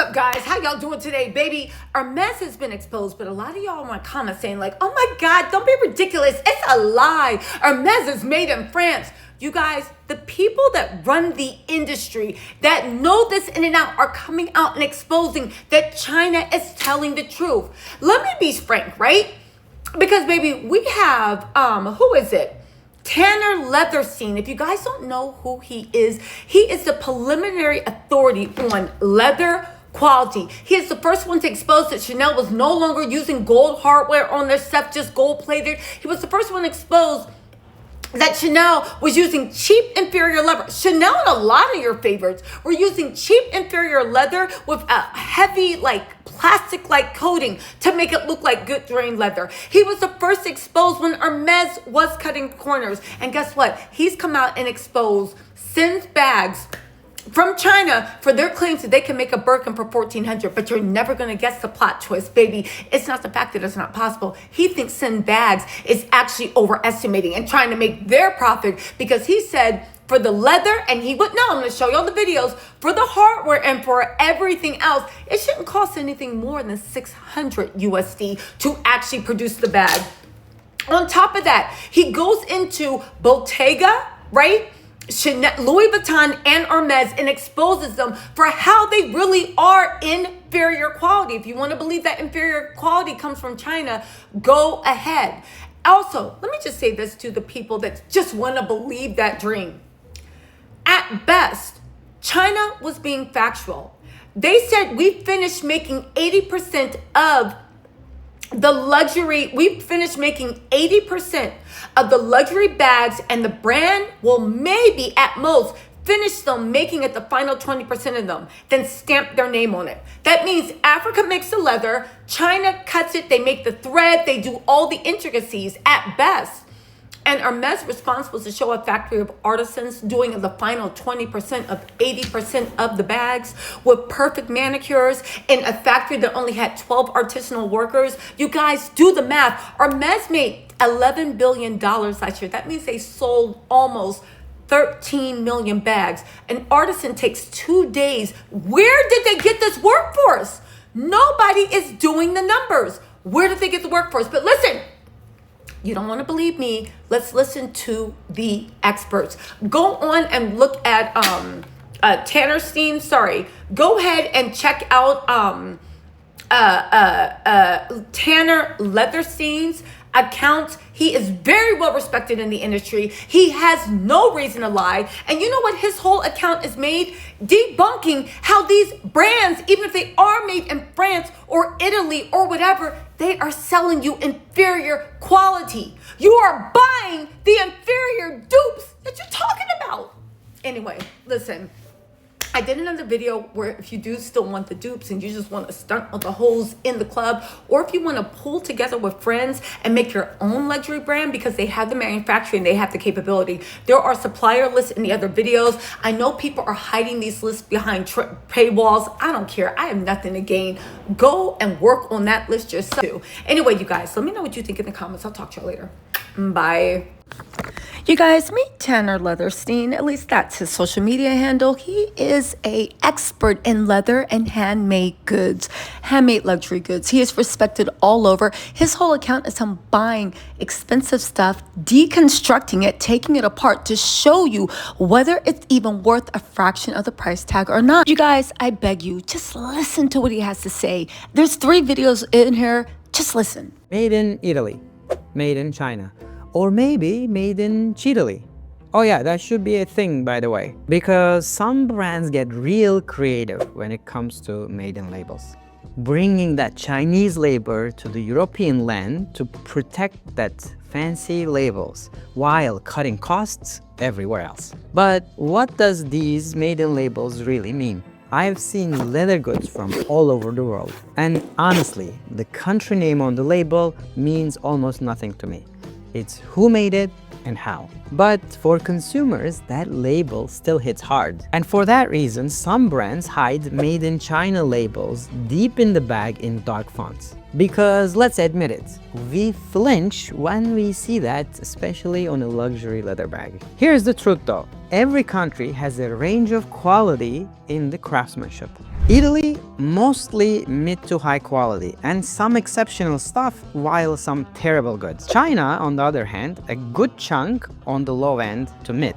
up, guys? How y'all doing today, baby? Hermès has been exposed, but a lot of y'all in my comments saying like, oh my God, don't be ridiculous. It's a lie. Hermès is made in France. You guys, the people that run the industry, that know this in and out, are coming out and exposing that China is telling the truth. Let me be frank, right? Because, baby, we have, who is it? Tanner Leatherstein. If you guys don't know who he is the preliminary authority on leather quality. He is the first one to expose that Chanel was no longer using gold hardware on their stuff, just gold plated. He was the first one to expose that Chanel was using cheap inferior leather. Chanel and a lot of your favorites were using cheap inferior leather with a heavy plastic-like coating to make it look like good grain leather. He was the first exposed when Hermès was cutting corners. And guess what? He's come out and exposed Sin's bags from China for their claims that they can make a Birkin for $1,400, but you're never going to guess the plot twist, baby. It's not the fact that it's not possible. He thinks Sin Bags is actually overestimating and trying to make their profit, because he said for the leather, and he would know, I'm going to show y'all the videos, for the hardware and for everything else, it shouldn't cost anything more than 600 USD to actually produce the bag. On top of that, he goes into Bottega, right? Chanel, Louis Vuitton, and Hermès, and exposes them for how they really are inferior quality. If you want to believe that inferior quality comes from China, go ahead. Also, let me just say this to the people that just want to believe that dream. At best, China was being factual. They said we finished making 80% of the luxury, we finished making 80% of the luxury bags, and the brand will maybe at most finish them making it the final 20% of them, then stamp their name on it. That means Africa makes the leather, China cuts it, they make the thread, they do all the intricacies at best. And Hermès responsible to show a factory of artisans doing the final 20% of 80% of the bags with perfect manicures in a factory that only had 12 artisanal workers. You guys do the math. Hermès made $11 billion last year. That means they sold almost 13 million bags. An artisan takes 2 days. Where did they get this workforce? Nobody is doing the numbers. Where did they get the workforce? But listen, you don't want to believe me. Let's listen to the experts. Go on and look at Tanner Steen. Sorry. Go ahead and check out Tanner Leatherstein's account. He is very well respected in the industry. He has no reason to lie. And you know what his whole account is made? Debunking how these brands, even if they are made in France or Italy or whatever, they are selling you inferior quality. You are buying the inferior dupes that you're talking about. Anyway, listen. I did another video where if you do still want the dupes and you just want to stunt on the holes in the club, or if you want to pull together with friends and make your own luxury brand because they have the manufacturing, they have the capability. There are supplier lists in the other videos. I know people are hiding these lists behind paywalls. I don't care. I have nothing to gain. Go and work on that list yourself too. Anyway, you guys, let me know what you think in the comments. I'll talk to you later. Bye. You guys, meet Tanner Leatherstein. At least that's his social media handle. He is an expert in leather and handmade goods, handmade luxury goods. He is respected all over. His whole account is him buying expensive stuff, deconstructing it, taking it apart to show you whether it's even worth a fraction of the price tag or not. You guys, I beg you, just listen to what he has to say. There's 3 videos in here. Just listen. Made in Italy, made in China, or maybe made in Chile. Oh yeah, that should be a thing, by the way, because some brands get real creative when it comes to made in labels, bringing that Chinese labor to the European land to protect that fancy labels while cutting costs everywhere else. But what does these made in labels really mean? I've seen leather goods from all over the world, and honestly, the country name on the label means almost nothing to me. It's who made it and how. But for consumers, that label still hits hard. And for that reason, some brands hide made in China labels deep in the bag in dark fonts. Because let's admit it, we flinch when we see that, especially on a luxury leather bag. Here's the truth though, every country has a range of quality in the craftsmanship. Italy, mostly mid to high quality and some exceptional stuff, while some terrible goods. China, on the other hand, a good chunk on the low end to mid.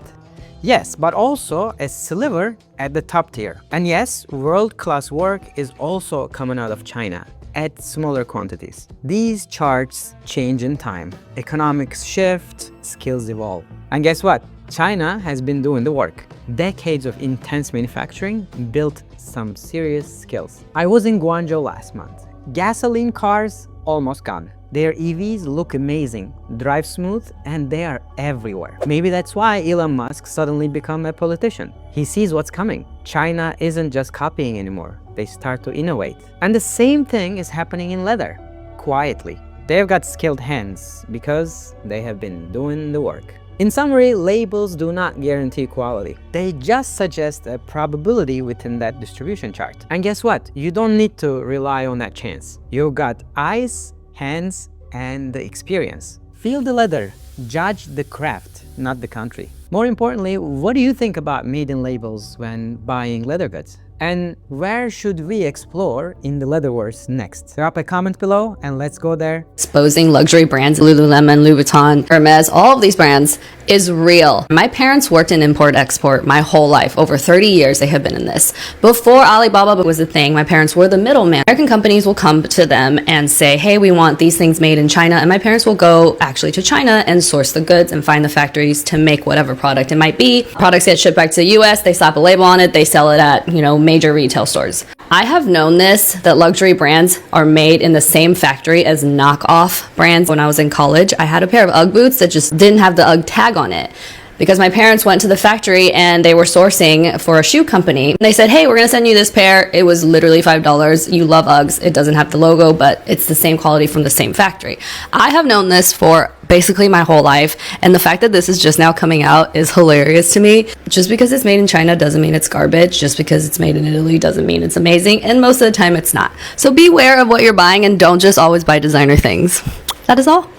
Yes, but also a sliver at the top tier. And yes, world-class work is also coming out of China at smaller quantities. These charts change in time. Economics shift, skills evolve. And guess what? China has been doing the work. Decades of intense manufacturing built some serious skills. I was in Guangzhou last month. Gasoline cars almost gone. Their EVs look amazing, drive smooth, and they are everywhere. Maybe that's why Elon Musk suddenly became a politician. He sees what's coming. China isn't just copying anymore. They start to innovate. And the same thing is happening in leather, quietly. They've got skilled hands because they have been doing the work. In summary, labels do not guarantee quality. They just suggest a probability within that distribution chart. And guess what? You don't need to rely on that chance. You've got eyes, hands, and the experience. Feel the leather, judge the craft, not the country. More importantly, what do you think about maiden labels when buying leather goods? And where should we explore in the leatherverse next? Drop a comment below and let's go there. Exposing luxury brands, Lululemon, Louis Vuitton, Hermès, all of these brands is real. My parents worked in import-export my whole life. Over 30 years they have been in this. Before Alibaba was a thing, my parents were the middleman. American companies will come to them and say, hey, we want these things made in China. And my parents will go actually to China and source the goods and find the factories to make whatever product it might be. Products get shipped back to the US, they slap a label on it, they sell it at, major retail stores. I have known this, that luxury brands are made in the same factory as knockoff brands. When I was in college, I had a pair of UGG boots that just didn't have the UGG tag on it because my parents went to the factory and they were sourcing for a shoe company. They said, hey, we're gonna send you this pair. It was literally $5. You love Uggs. It doesn't have the logo, but it's the same quality from the same factory. I have known this for basically my whole life, and the fact that this is just now coming out is hilarious to me. Just because it's made in China doesn't mean it's garbage. Just because it's made in Italy doesn't mean it's amazing, and most of the time it's not. So beware of what you're buying and don't just always buy designer things. That is all.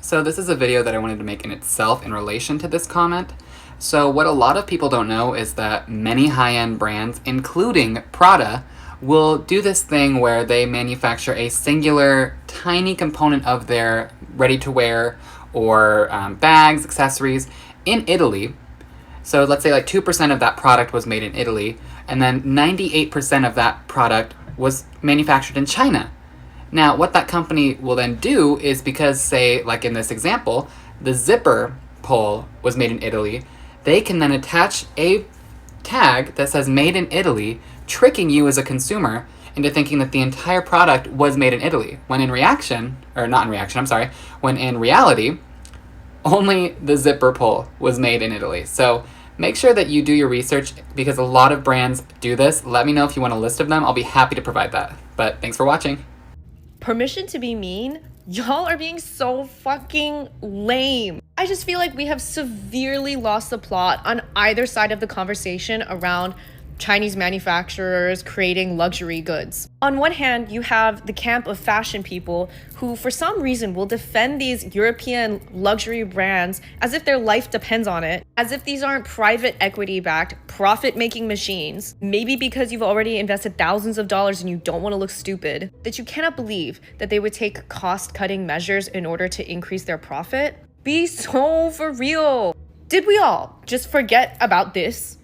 So this is a video that I wanted to make in itself in relation to this comment. So what a lot of people don't know is that many high-end brands, including Prada, will do this thing where they manufacture a singular tiny component of their ready-to-wear or bags, accessories in Italy. So let's say like 2% of that product was made in Italy, and then 98% of that product was manufactured in China. Now, what that company will then do is, because, say, like in this example, the zipper pull was made in Italy, they can then attach a tag that says made in Italy, tricking you as a consumer into thinking that the entire product was made in Italy, when in when in reality, only the zipper pull was made in Italy. So make sure that you do your research, because a lot of brands do this. Let me know if you want a list of them. I'll be happy to provide that. But thanks for watching. Permission to be mean? Y'all are being so fucking lame. I just feel like we have severely lost the plot on either side of the conversation around Chinese manufacturers creating luxury goods. On one hand, you have the camp of fashion people who, for some reason, will defend these European luxury brands as if their life depends on it, as if these aren't private equity-backed, profit-making machines. Maybe because you've already invested thousands of dollars and you don't want to look stupid, that you cannot believe that they would take cost-cutting measures in order to increase their profit. Be so for real. Did we all just forget about this?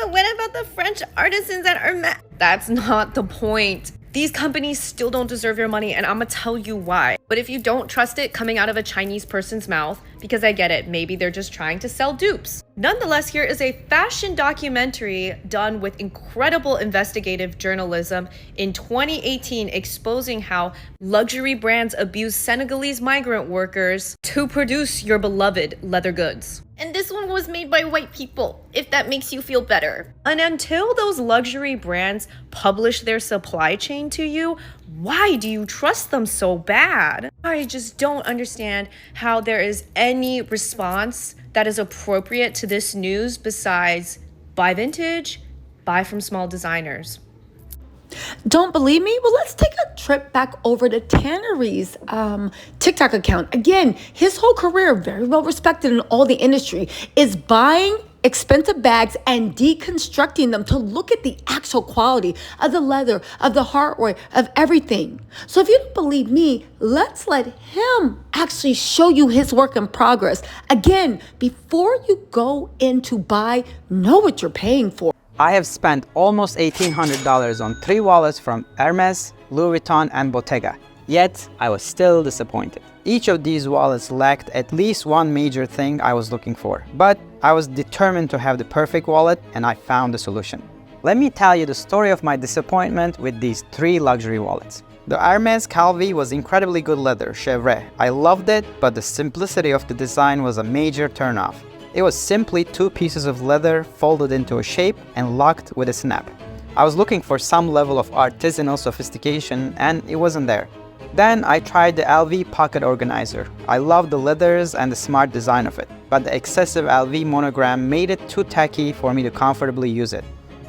But what about the French artisans at Hermès? That's not the point. These companies still don't deserve your money, and I'm gonna tell you why. But if you don't trust it coming out of a Chinese person's mouth, because I get it, maybe they're just trying to sell dupes. Nonetheless, here is a fashion documentary done with incredible investigative journalism in 2018 exposing how luxury brands abuse Senegalese migrant workers to produce your beloved leather goods. And this one was made by white people, if that makes you feel better. And until those luxury brands publish their supply chain to you, why do you trust them so bad? I just don't understand how there is any response that is appropriate to this news besides buy vintage, buy from small designers. Don't believe me? Well, let's take a trip back over to Tannery's TikTok account. Again, his whole career, very well respected in all the industry, is buying expensive bags and deconstructing them to look at the actual quality of the leather, of the hardware, of everything. So if you don't believe me, let's let him actually show you his work in progress. Again, before you go in to buy, know what you're paying for. I have spent almost $1,800 on 3 wallets from Hermès, Louis Vuitton, and Bottega. Yet, I was still disappointed. Each of these wallets lacked at least one major thing I was looking for. But I was determined to have the perfect wallet, and I found the solution. Let me tell you the story of my disappointment with these 3 luxury wallets. The Hermès Calvi was incredibly good leather, chèvre. I loved it, but the simplicity of the design was a major turnoff. It was simply 2 pieces of leather folded into a shape and locked with a snap. I was looking for some level of artisanal sophistication, and it wasn't there. Then I tried the LV pocket organizer. I loved the leathers and the smart design of it, but the excessive LV monogram made it too tacky for me to comfortably use it,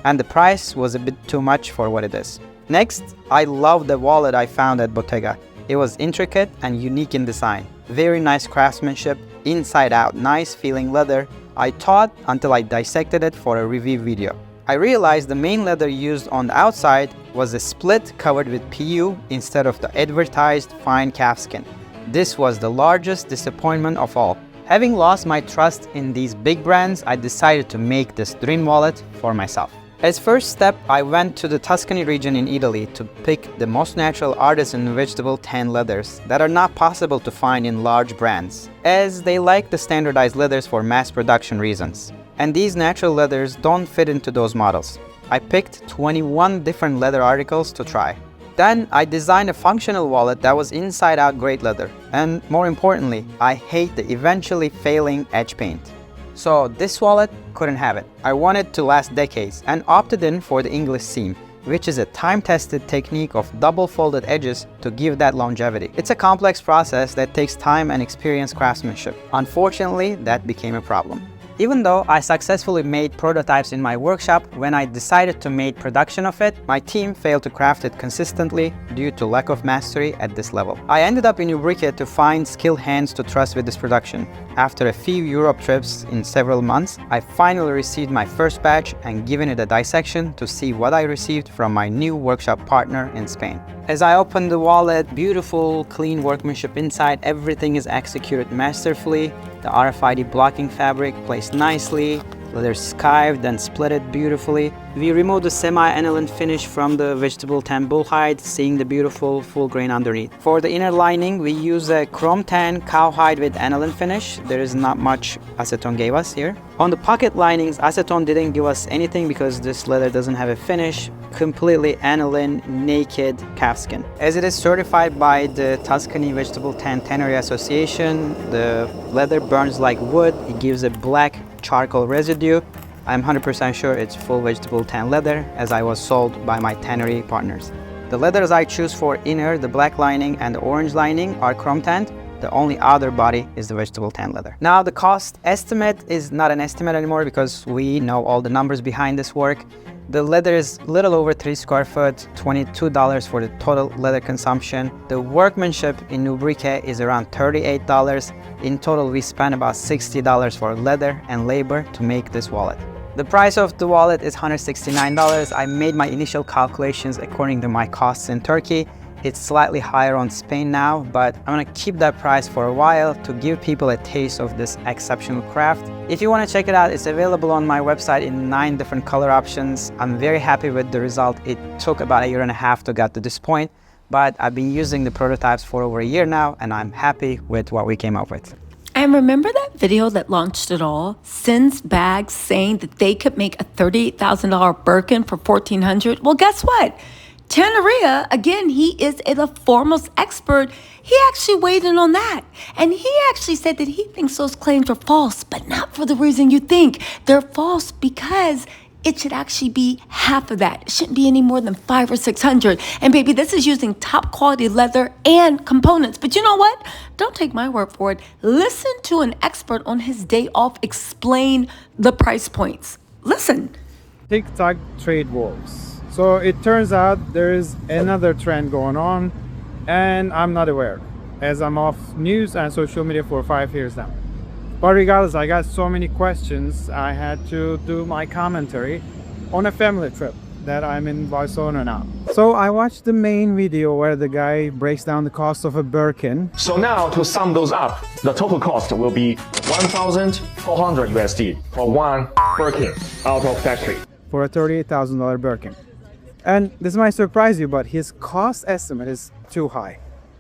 and the price was a bit too much for what it is. Next, I loved the wallet I found at Bottega. It was intricate and unique in design. Very nice craftsmanship, inside out, nice feeling leather. I thought until I dissected it for a review video. I realized the main leather used on the outside was a split covered with PU instead of the advertised fine calfskin. This was the largest disappointment of all. Having lost my trust in these big brands, I decided to make this dream wallet for myself. As first step, I went to the Tuscany region in Italy to pick the most natural artisan vegetable tan leathers that are not possible to find in large brands, as they like the standardized leathers for mass production reasons. And these natural leathers don't fit into those models. I picked 21 different leather articles to try. Then I designed a functional wallet that was inside out great leather. And more importantly, I hate the eventually failing edge paint. So this wallet couldn't have it. I wanted to last decades and opted in for the English seam, which is a time-tested technique of double folded edges to give that longevity. It's a complex process that takes time and experienced craftsmanship. Unfortunately, that became a problem. Even though I successfully made prototypes in my workshop, when I decided to make production of it, my team failed to craft it consistently due to lack of mastery at this level. I ended up in Dupe to find skilled hands to trust with this production. After a few Europe trips in several months, I finally received my first batch and given it a dissection to see what I received from my new workshop partner in Spain. As I opened the wallet, beautiful, clean workmanship inside, everything is executed masterfully. The RFID blocking fabric placed nicely, leather skived and splitted beautifully. We removed the semi-aniline finish from the vegetable tan bull hide, seeing the beautiful full grain underneath. For the inner lining, we use a chrome tan cowhide with aniline finish. There is not much acetone gave us here. On the pocket linings, acetone didn't give us anything because this leather doesn't have a finish. Completely aniline, naked calfskin. As it is certified by the Tuscany Vegetable Tan Tannery Association, the leather burns like wood. It gives a black charcoal residue. I'm 100% sure it's full vegetable tan leather, as I was sold by my tannery partners. The leathers I choose for inner, the black lining and the orange lining, are chrome tanned. The only other body is the vegetable tan leather. Now the cost estimate is not an estimate anymore because we know all the numbers behind this work. The leather is little over 3 square foot, $22 for the total leather consumption. The workmanship in Dupe is around $38. In total, we spent about $60 for leather and labor to make this wallet. The price of the wallet is $169. I made my initial calculations according to my costs in Turkey. It's slightly higher on Spain now, but I'm gonna keep that price for a while to give people a taste of this exceptional craft. If you wanna check it out, it's available on my website in 9 different color options. I'm very happy with the result. It took about 1.5 years to get to this point, but I've been using the prototypes for over a year now, and I'm happy with what we came up with. And remember that video that launched it all? Sin's Bags saying that they could make a $38,000 Birkin for $1,400? Well, guess what? Tanneria, again, he is a foremost expert. He actually weighed in on that. And he actually said that he thinks those claims are false, but not for the reason you think. They're false because it should actually be half of that. It shouldn't be any more than $500 or $600. And baby, this is using top quality leather and components. But you know what? Don't take my word for it. Listen to an expert on his day off explain the price points. Listen. TikTok trade wars. So it turns out there is another trend going on, and I'm not aware, as I'm off news and social media for 5 years now. But regardless, I got so many questions, I had to do my commentary on a family trip that I'm in Barcelona now. So I watched the main video where the guy breaks down the cost of a Birkin. So now to sum those up, the total cost will be 1,400 USD for one Birkin out of factory. For a $38,000 Birkin. And this might surprise you, but his cost estimate is too high.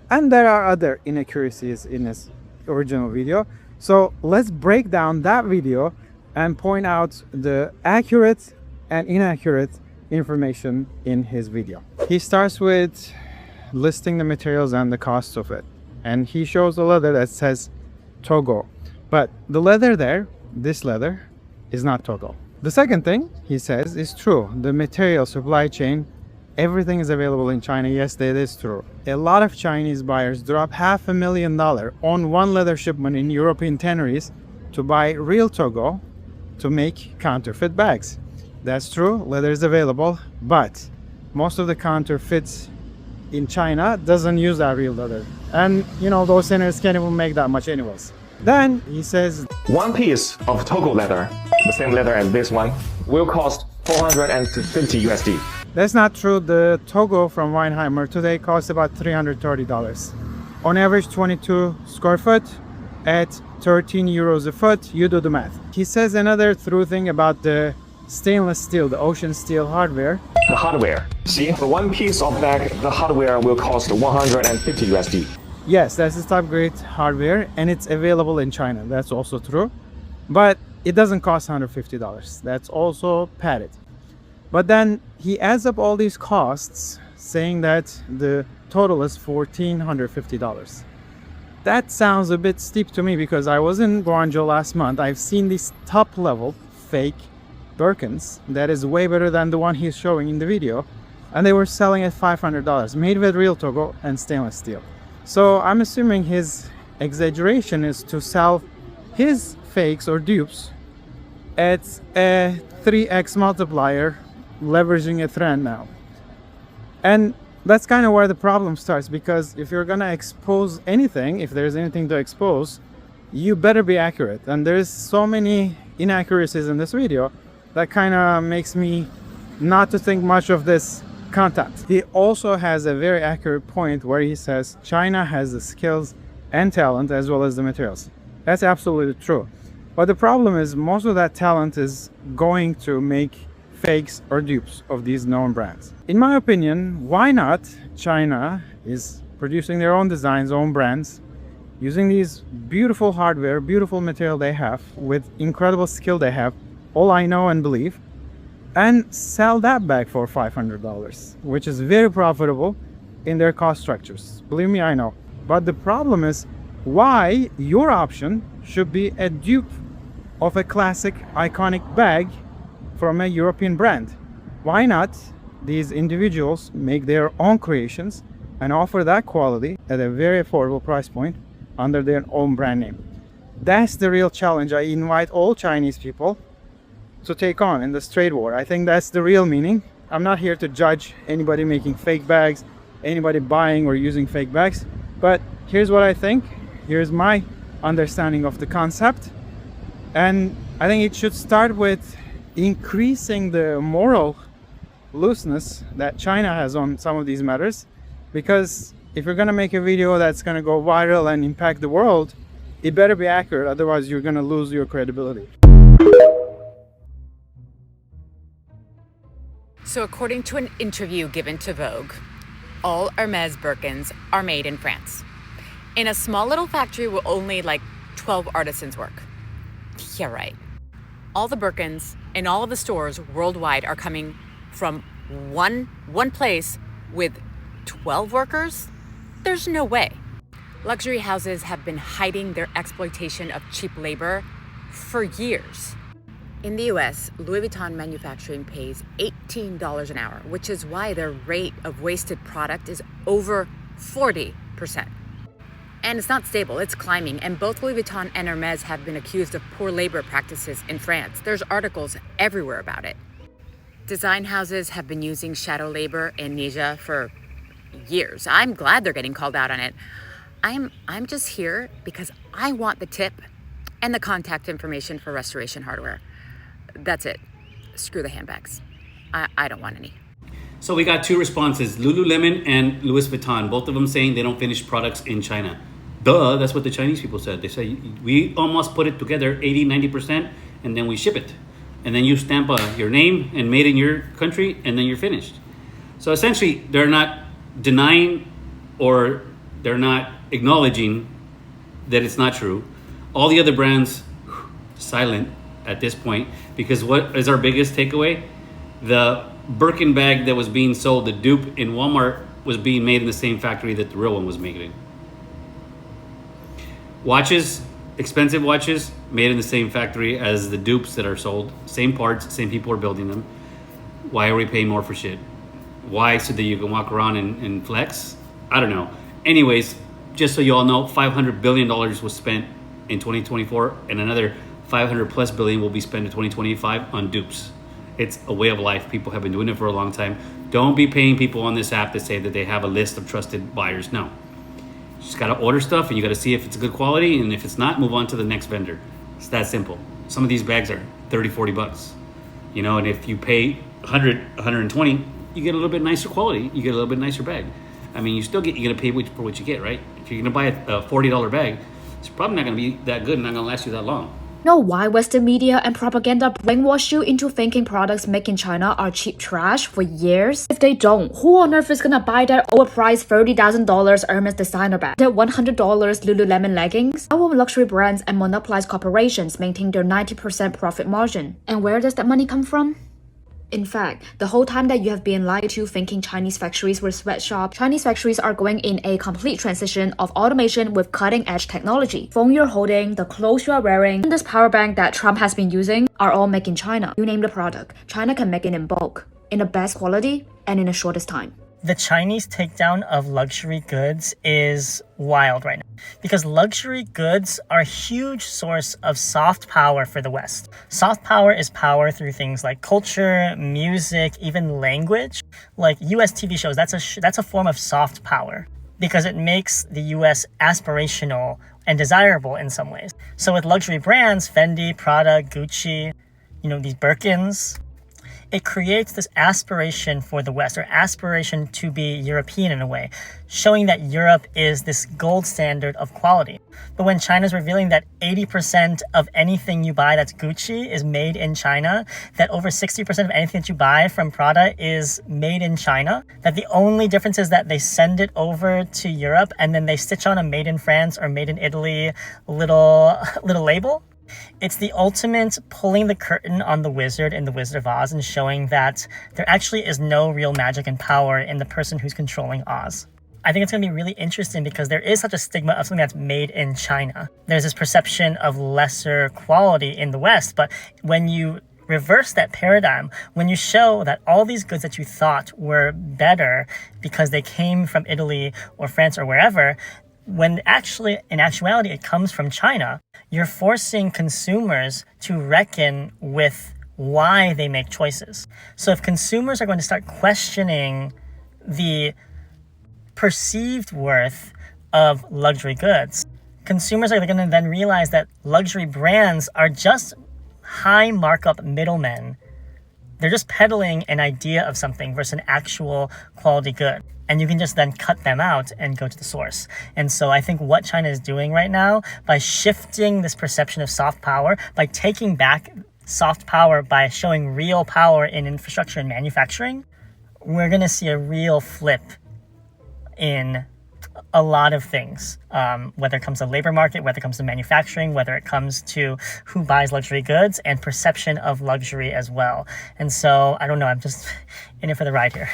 And there are other inaccuracies in his original video. So let's break down that video and point out the accurate and inaccurate information in his video. He starts with listing the materials and the cost of it. And he shows a leather that says Togo. But the leather there, this leather, is not Togo. The second thing he says is true. The material supply chain, everything is available in China. Yes, that is true. A lot of Chinese buyers drop $500,000 on one leather shipment in European tanneries to buy real Togo to make counterfeit bags. That's true, leather is available, but most of the counterfeits in China doesn't use that real leather. And you know, those tanneries can't even make that much anyways. Then he says, One piece of Togo leather, the same leather as this one, will cost 450 USD. that's not true. The Togo from Weinheimer today costs about $330. On average 22 square foot at 13 euros a foot, you do the math. He says another true thing about the stainless steel, the ocean steel hardware. The hardware. See, for one piece of bag, the hardware will cost 150 USD. Yes, that's the top grade hardware and it's available in China. That's also true. But it doesn't cost $150. That's also padded. But then he adds up all these costs saying that the total is $1,450. That sounds a bit steep to me because I was in Guangzhou last month. I've seen these top level fake Birkins that is way better than the one he's showing in the video, and they were selling at $500, made with real Togo and stainless steel. So I'm assuming his exaggeration is to sell his fakes or dupes at a 3x multiplier, leveraging a trend now. And that's kind of where the problem starts, because if you're gonna expose anything, if there's anything to expose, you better be accurate. And there's so many inaccuracies in this video that kind of makes me not to think much of this content. He also has a very accurate point where he says China has the skills and talent as well as the materials. That's absolutely true. But the problem is most of that talent is going to make fakes or dupes of these known brands. In my opinion, why not China is producing their own designs, own brands, using these beautiful hardware, beautiful material they have, with incredible skill they have, all I know and believe, and sell that bag for $500, which is very profitable in their cost structures. Believe me, I know. But the problem is why your option should be a dupe of a classic iconic bag from a European brand. Why not these individuals make their own creations and offer that quality at a very affordable price point under their own brand name? That's the real challenge I invite all Chinese people to take on in this trade war. I think that's the real meaning. I'm not here to judge anybody making fake bags, anybody buying or using fake bags, but here's what I think. Here's my understanding of the concept. And I think it should start with increasing the moral looseness that China has on some of these matters, because if you're gonna make a video that's gonna go viral and impact the world, it better be accurate, otherwise you're gonna lose your credibility. So according to an interview given to Vogue, all Hermès Birkins are made in France, in a small little factory where only like 12 artisans work. Yeah, right. All the Birkins in all of the stores worldwide are coming from one place with 12 workers? There's no way. Luxury houses have been hiding their exploitation of cheap labor for years. In the US, Louis Vuitton manufacturing pays $18 an hour, which is why their rate of wasted product is over 40%. And it's not stable, it's climbing, and both Louis Vuitton and Hermès have been accused of poor labor practices in France. There's articles everywhere about it. Design houses have been using shadow labor in Asia for years. I'm glad they're getting called out on it. I'm just here because I want the tip and the contact information for restoration hardware. That's it. Screw the handbags. I don't want any. So we got two responses, Lululemon and Louis Vuitton, both of them saying they don't finish products in China. Duh, that's what the Chinese people said. They say, we almost put it together 80, 90%, and then we ship it. And then you stamp your name and made in your country, and then you're finished. So essentially, they're not denying or they're not acknowledging that it's not true. All the other brands, silent at this point, because what is our biggest takeaway? The Birkin bag that was being sold, the Dupe in Walmart, was being made in the same factory that the real one was made in. Watches, expensive watches, made in the same factory as the dupes that are sold. Same parts, same people are building them. Why are we paying more for shit? Why? So that you can walk around and flex? I don't know. Anyways, just so you all know, $500 billion was spent in 2024, and another 500 plus billion will be spent in 2025 on dupes. It's a way of life. People have been doing it for a long time. Don't be paying people on this app to say that they have a list of trusted buyers. No. You just gotta order stuff and you gotta see if it's good quality, and if it's not, move on to the next vendor. It's that simple. Some of these bags are 30, 40 bucks. You know, and if you pay 100, 120, you get a little bit nicer quality. You get a little bit nicer bag. I mean, you're gonna pay for what you get, right? If you're gonna buy a $40 bag, it's probably not gonna be that good and not gonna last you that long. Know why Western media and propaganda brainwash you into thinking products made in China are cheap trash for years? If they don't, who on earth is gonna buy that overpriced $30,000 Hermès designer bag? That $100 Lululemon leggings? How will luxury brands and monopolized corporations maintain their 90% profit margin? And where does that money come from? In fact, the whole time that you have been lied to thinking Chinese factories were sweatshops, Chinese factories are going in a complete transition of automation with cutting-edge technology. Phone you're holding, the clothes you are wearing, and this power bank that Trump has been using are all made in China. You name the product, China can make it in bulk, in the best quality, and in the shortest time. The Chinese takedown of luxury goods is wild right now because luxury goods are a huge source of soft power for the West. Soft power is power through things like culture, music, even language. Like US TV shows, that's a form of soft power because it makes the US aspirational and desirable in some ways. So with luxury brands, Fendi, Prada, Gucci, these Birkins, it creates this aspiration for the West, or aspiration to be European in a way, showing that Europe is this gold standard of quality. But when China's revealing that 80% of anything you buy that's Gucci is made in China, that over 60% of anything that you buy from Prada is made in China, that the only difference is that they send it over to Europe and then they stitch on a made in France or made in Italy little label, it's the ultimate pulling the curtain on the wizard in The Wizard of Oz and showing that there actually is no real magic and power in the person who's controlling Oz. I think it's going to be really interesting because there is such a stigma of something that's made in China. There's this perception of lesser quality in the West, but when you reverse that paradigm, when you show that all these goods that you thought were better because they came from Italy or France or wherever, when actually, in actuality, it comes from China, you're forcing consumers to reckon with why they make choices. So if consumers are going to start questioning the perceived worth of luxury goods, consumers are going to then realize that luxury brands are just high markup middlemen. They're just peddling an idea of something versus an actual quality good. And you can just then cut them out and go to the source. And so I think what China is doing right now, by shifting this perception of soft power, by taking back soft power, by showing real power in infrastructure and manufacturing, we're going to see a real flip in a lot of things, whether it comes to labor market, whether it comes to manufacturing, whether it comes to who buys luxury goods and perception of luxury as well. And so, I don't know, I'm just in it for the ride here.